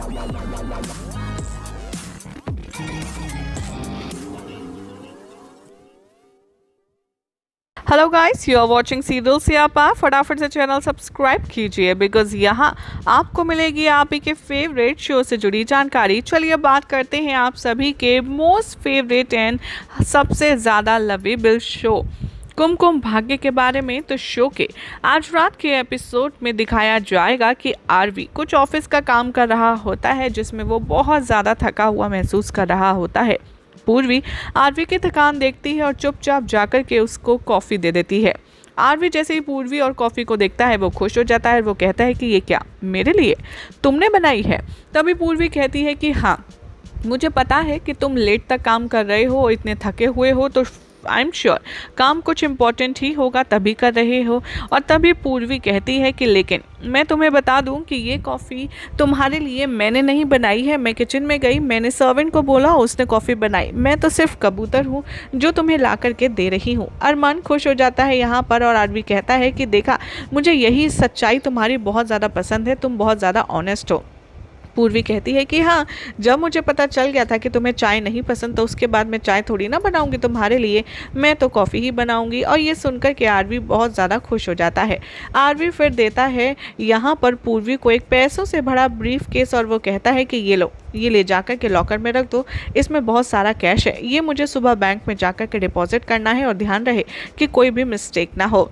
Hello guys, you are watching serial Siyapa. फटाफट से channel subscribe कीजिए बिकॉज यहाँ आपको मिलेगी आप ही के फेवरेट शो से जुड़ी जानकारी। चलिए बात करते हैं आप सभी के मोस्ट फेवरेट एंड सबसे ज़्यादा लवेबल शो कुमकुम भाग्य के बारे में। तो शो के आज रात के एपिसोड में दिखाया जाएगा कि आरवी कुछ ऑफिस का काम कर रहा होता है जिसमें वो बहुत ज़्यादा थका हुआ महसूस कर रहा होता है। पूर्वी आरवी की थकान देखती है और चुपचाप जाकर के उसको कॉफ़ी दे देती है। आरवी जैसे ही पूर्वी और कॉफ़ी को देखता है वो खुश हो जाता है। वो कहता है कि ये क्या मेरे लिए तुमने बनाई है? तभी पूर्वी कहती है कि हाँ, मुझे पता है कि तुम लेट तक काम कर रहे हो, इतने थके हुए हो, तो आई एम श्योर काम कुछ इम्पोर्टेंट ही होगा तभी कर रहे हो। और तभी पूर्वी कहती है कि लेकिन मैं तुम्हें बता दूं कि ये कॉफ़ी तुम्हारे लिए मैंने नहीं बनाई है। मैं किचन में गई, मैंने सर्वेंट को बोला, उसने कॉफ़ी बनाई। मैं तो सिर्फ कबूतर हूँ जो तुम्हें ला करके दे रही हूँ। अरमान खुश हो जाता है यहाँ पर और आरवी कहता है कि देखा, मुझे यही सच्चाई तुम्हारी बहुत ज़्यादा पसंद है, तुम बहुत ज़्यादा ऑनेस्ट हो। पूर्वी कहती है कि हाँ, जब मुझे पता चल गया था कि तुम्हें चाय नहीं पसंद तो उसके बाद मैं चाय थोड़ी ना बनाऊंगी तुम्हारे लिए, मैं तो कॉफ़ी ही बनाऊंगी। और ये सुनकर के आरवी बहुत ज़्यादा खुश हो जाता है। आरवी फिर देता है यहाँ पर पूर्वी को एक पैसों से भरा ब्रीफ केस और वो कहता है कि ये लो, ये ले जाकर के लॉकर में रख दो, इसमें बहुत सारा कैश है, ये मुझे सुबह बैंक में जाकर के डिपॉजिट करना है और ध्यान रहे कि कोई भी मिस्टेक ना हो।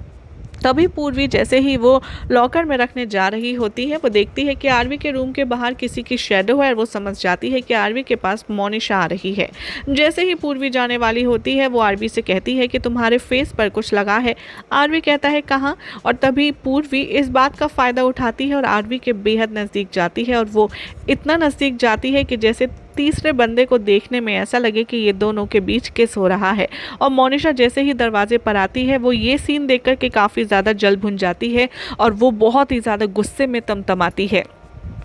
तभी पूर्वी जैसे ही वो लॉकर में रखने जा रही होती है वो देखती है कि आरवी के रूम के बाहर किसी की शेडो है और वो समझ जाती है कि आरवी के पास मोनिशा आ रही है। जैसे ही पूर्वी जाने वाली होती है वो आरवी से कहती है कि तुम्हारे फेस पर कुछ लगा है। आरवी कहता है कहाँ? और तभी पूर्वी इस बात का फ़ायदा उठाती है और आरवी के बेहद नज़दीक जाती है और वो इतना नज़दीक जाती है कि जैसे तीसरे बंदे को देखने में ऐसा लगे कि ये दोनों के बीच किस हो रहा है। और मोनिशा जैसे ही दरवाजे पर आती है वो ये सीन देखकर के काफ़ी ज़्यादा जल भुन जाती है और वो बहुत ही ज़्यादा गुस्से में तमतमाती है।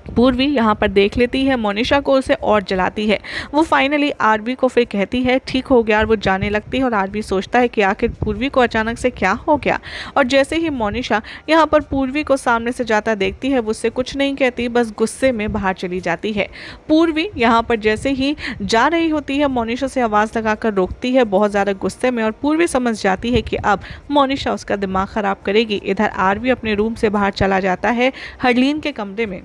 पूर्वी यहाँ पर देख लेती है मोनिशा को, उसे और जलाती है। वो फाइनली आरवी को फिर कहती है ठीक हो गया और वो जाने लगती है। और आरवी सोचता है कि आखिर पूर्वी को अचानक से क्या हो गया। और जैसे ही मोनिशा यहाँ पर पूर्वी को सामने से जाता देखती है वो उससे कुछ नहीं कहती, बस गुस्से में बाहर चली जाती है। पूर्वी यहाँ पर जैसे ही जा रही होती है मोनिशा से आवाज़ लगाकर रोकती है बहुत ज़्यादा गुस्से में। और पूर्वी समझ जाती है कि अब मोनिशा उसका दिमाग ख़राब करेगी। इधर आरवी अपने रूम से बाहर चला जाता है हरलीन के कमरे में।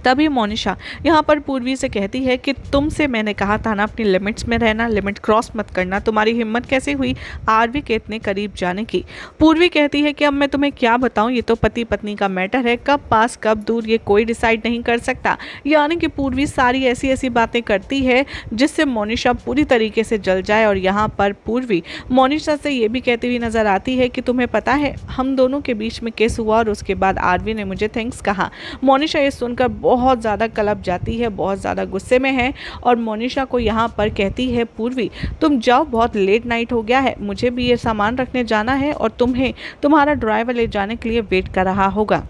तभी मोनिशा यहाँ पर पूर्वी से कहती है कि तुमसे मैंने कहा था ना अपनी लिमिट्स में रहना, लिमिट क्रॉस मत करना। तुम्हारी हिम्मत कैसे हुई आरवी के इतने करीब जाने की? पूर्वी कहती है कि अब मैं तुम्हें क्या बताऊँ, ये तो पति पत्नी का मैटर है, कब पास कब दूर ये कोई डिसाइड नहीं कर सकता। यानी कि पूर्वी सारी ऐसी ऐसी बातें करती है जिससे मोनिशा पूरी तरीके से जल जाए। और यहाँ पर पूर्वी मोनिशा से ये भी कहती हुई नज़र आती है कि तुम्हें पता है हम दोनों के बीच में किस हुआ और उसके बाद आरवी ने मुझे थैंक्स कहा। मोनिशा ये सुनकर बहुत ज़्यादा कलप जाती है, बहुत ज़्यादा गुस्से में है और मोनिशा को यहाँ पर कहती है पूर्वी तुम जाओ, बहुत लेट नाइट हो गया है, मुझे भी ये सामान रखने जाना है और तुम्हें तुम्हारा ड्राइवर ले जाने के लिए वेट कर रहा होगा,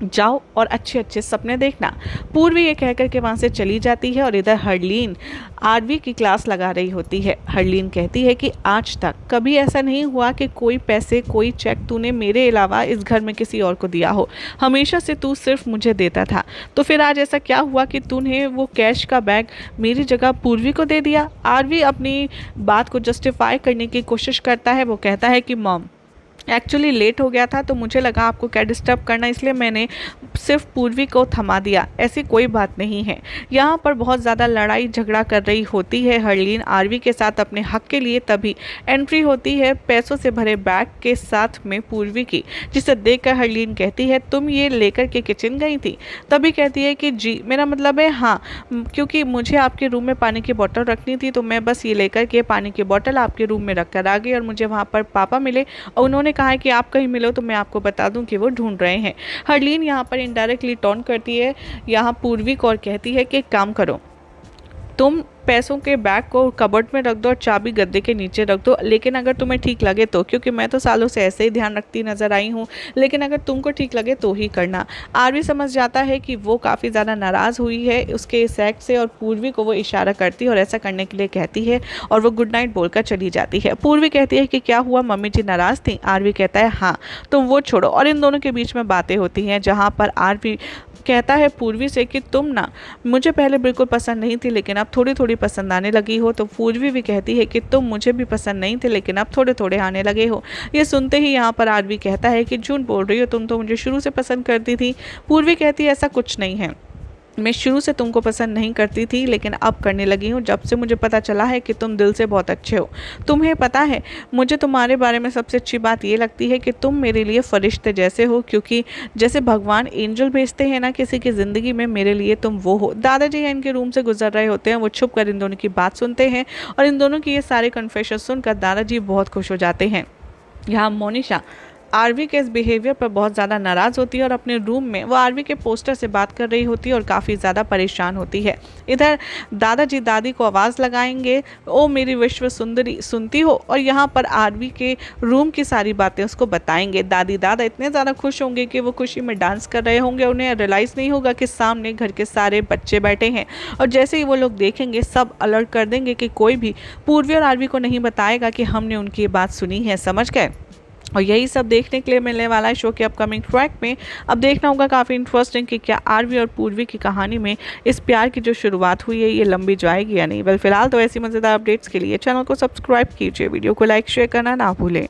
जाओ और अच्छे अच्छे सपने देखना। पूर्वी ये कहकर के वहाँ से चली जाती है। और इधर हरलीन आरवी की क्लास लगा रही होती है। हरलीन कहती है कि आज तक कभी ऐसा नहीं हुआ कि कोई पैसे कोई चेक तूने मेरे अलावा इस घर में किसी और को दिया हो, हमेशा से तू सिर्फ मुझे देता था, तो फिर आज ऐसा क्या हुआ कि तूने वो कैश का बैग मेरी जगह पूर्वी को दे दिया? आरवी अपनी बात को जस्टिफाई करने की कोशिश करता है। वो कहता है कि मॉम एक्चुअली लेट हो गया था तो मुझे लगा आपको क्या डिस्टर्ब करना, इसलिए मैंने सिर्फ पूर्वी को थमा दिया, ऐसी कोई बात नहीं है। यहाँ पर बहुत ज़्यादा लड़ाई झगड़ा कर रही होती है हरलीन आरवी के साथ अपने हक के लिए। तभी एंट्री होती है पैसों से भरे बैग के साथ में पूर्वी की, जिसे देखकर हरलीन कहती है तुम ये लेकर के किचन गई थी? तभी कहती है कि जी, मेरा मतलब है हाँ, क्योंकि मुझे आपके रूम में पानी की बोतल रखनी थी तो मैं बस ये लेकर के पानी की बोतल आपके रूम में रख कर आ गई और मुझे वहाँ पर पापा मिले और उन्होंने कहा है कि आप कहीं मिलो तो मैं आपको बता दूं कि वो ढूंढ रहे हैं। हरलीन यहाँ पर इनडायरेक्टली टॉन्ट करती है यहाँ पूर्वी को और कहती है कि एक काम करो, तुम पैसों के बैग को कबर्ड में रख दो और चाबी गद्दे के नीचे रख दो, लेकिन अगर तुम्हें ठीक लगे तो, क्योंकि मैं तो सालों से ऐसे ही ध्यान रखती नजर आई हूँ, लेकिन अगर तुमको ठीक लगे तो ही करना। आरवी समझ जाता है कि वो काफ़ी ज़्यादा नाराज़ हुई है उसके इस एक्ट से और पूर्वी को वो इशारा करती है और ऐसा करने के लिए कहती है और वो गुड नाइट बोलकर चली जाती है। पूर्वी कहती है कि क्या हुआ, मम्मी जी नाराज़ थी? आरवी कहता है हाँ, तुम वो छोड़ो। और इन दोनों के बीच में बातें होती हैं जहाँ पर आरवी कहता है पूर्वी से कि तुम ना मुझे पहले बिल्कुल पसंद नहीं थी लेकिन अब थोड़ी थोड़ी पसंद आने लगी हो। तो पूर्वी भी कहती है कि तुम मुझे भी पसंद नहीं थे लेकिन अब थोड़े थोड़े आने लगे हो। ये सुनते ही यहाँ पर आरवी कहता है कि झूठ बोल रही हो, तुम तो मुझे शुरू से पसंद करती थी। पूर्वी कहती है ऐसा कुछ नहीं है, मैं शुरू से तुमको पसंद नहीं करती थी लेकिन अब करने लगी हूँ जब से मुझे पता चला है कि तुम दिल से बहुत अच्छे हो। तुम्हें पता है मुझे तुम्हारे बारे में सबसे अच्छी बात ये लगती है कि तुम मेरे लिए फरिश्ते जैसे हो, क्योंकि जैसे भगवान एंजल भेजते हैं ना किसी की ज़िंदगी में, मेरे लिए तुम वो हो। दादाजी इनके रूम से गुजर रहे होते हैं, वो छुप कर इन दोनों की बात सुनते हैं और इन दोनों की ये सारे कन्फेशन सुनकर दादाजी बहुत खुश हो जाते हैं। यहाँ मोनिशा आरवी के इस बिहेवियर पर बहुत ज़्यादा नाराज़ होती है और अपने रूम में वो आरवी के पोस्टर से बात कर रही होती है और काफ़ी ज़्यादा परेशान होती है। इधर दादाजी दादी को आवाज़ लगाएंगे, ओ मेरी विश्व सुंदरी सुनती हो, और यहाँ पर आरवी के रूम की सारी बातें उसको बताएंगे। दादी दादा इतने ज़्यादा खुश होंगे कि वो खुशी में डांस कर रहे होंगे, उन्हें रियलाइज़ नहीं होगा कि सामने घर के सारे बच्चे बैठे हैं। और जैसे ही वो लोग देखेंगे सब अलर्ट कर देंगे कि कोई भी पूर्वी और आरवी को नहीं बताएगा कि हमने उनकी ये बात सुनी है, समझ गए। और यही सब देखने के लिए मिलने वाला है शो के अपकमिंग ट्रैक में। अब देखना होगा काफ़ी इंटरेस्टिंग कि क्या आरवी और पूर्वी की कहानी में इस प्यार की जो शुरुआत हुई है ये लंबी जाएगी या नहीं। वेल फिलहाल तो ऐसी मज़ेदार अपडेट्स के लिए चैनल को सब्सक्राइब कीजिए, वीडियो को लाइक शेयर करना ना भूलें।